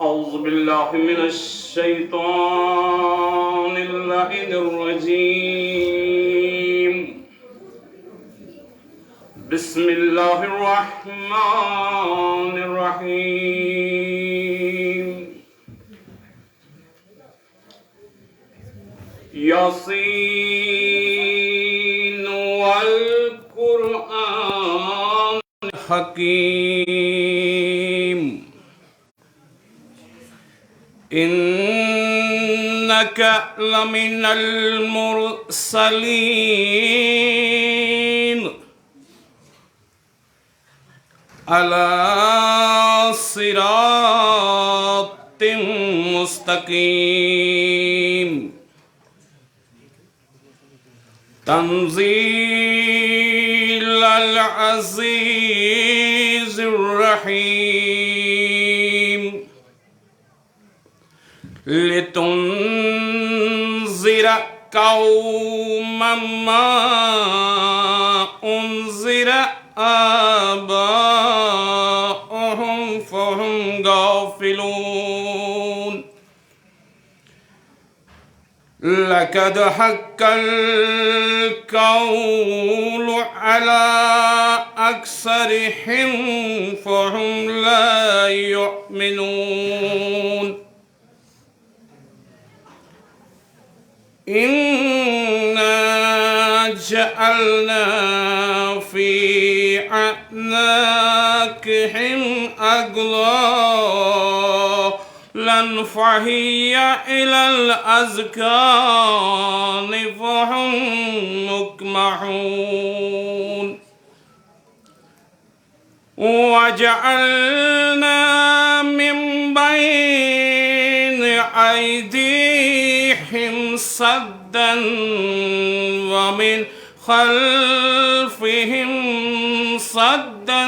أعوذ بالله من الشيطان اللعين الرجيم. بسم الله الرحمن الرحيم. ياسين والقرآن الحكيم. إنك لمن المرسلين على صراط مستقيم. تنزيل العزيز الرحيم. لتنذر قوما ما أنذر آباؤهم فهم غافلون. لقد حق القول على أكثرهم فهم لا يؤمنون. إنا جعلنا في أعناقهم أغلالا فهي إلى الأذقان فهم مقمحون. وجعلنا من بين أيديهم سدا ومن خلفهم سدا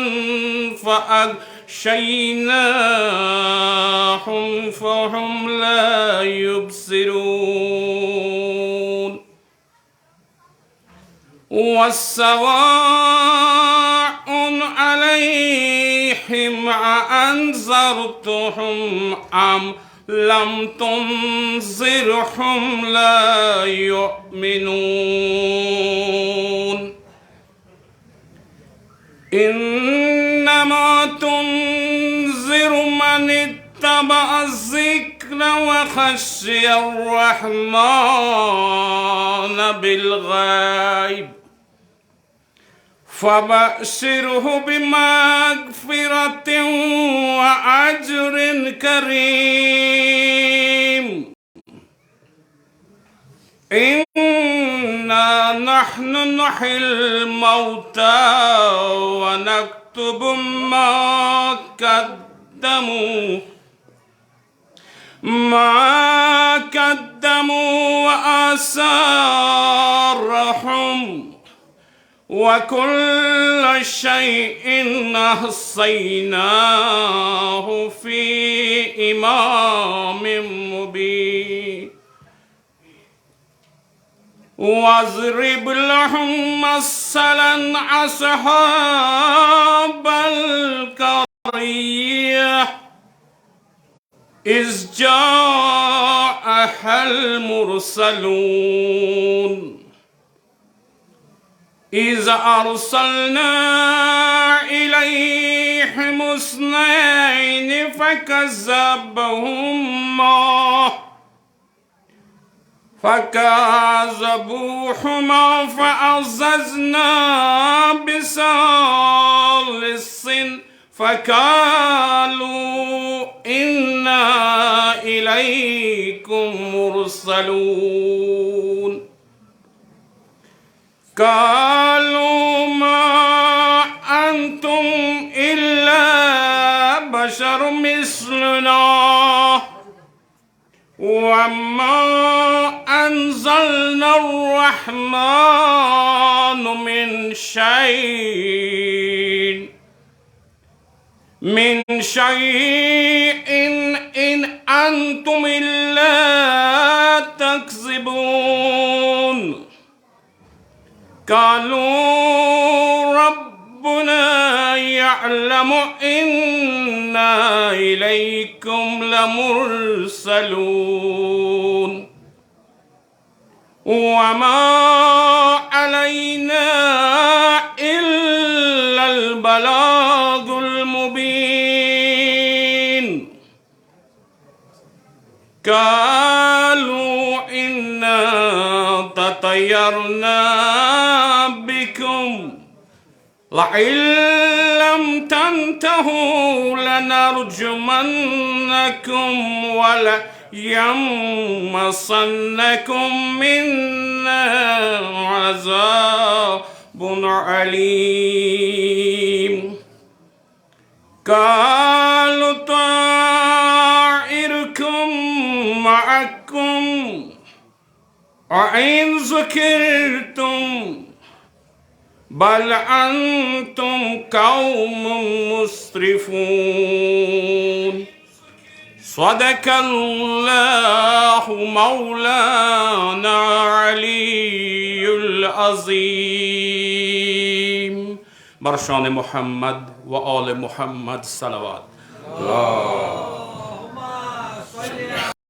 فأغشيناهم فهم لا يبصرون. والسواء عليهم أأنذرتهم أم لم تنذرهم لا يؤمنون. إنما تنذر من اتبع الذكر وخشي الرحمن بالغيب فبشره بمغفرة وأجر كريم. إنا نحن نحيي الموتى ونكتب ما قدموا وآثارهم وكل شيء أحصيناه في إمام مبين. واضرب لهم مثلا أصحاب القرية إذ جاءها المرسلون إذ أرسلنا إليهم اثنين فكذبوهما فعززنا بثالث فقالوا إنا إليكم مرسلون. قالوا ما أنتم إلا بشر مثلنا وما أنزلنا الرحمن من شيء إن أنتم إلا تكذبون. قالوا ربنا يعلم إنا إليكم لمرسلون وما علينا إلا البلاغ المبين قالوا إنا تطيرنا بكم لئن لم تنتهوا لنرجمنكم وليمسنكم منا عذاب عليم قالوا طائركم معكم وإن ذكرتم بل أنتم قوم مسرفون صدق الله مولانا علي العظيم برشان محمد وآل محمد صلوات الله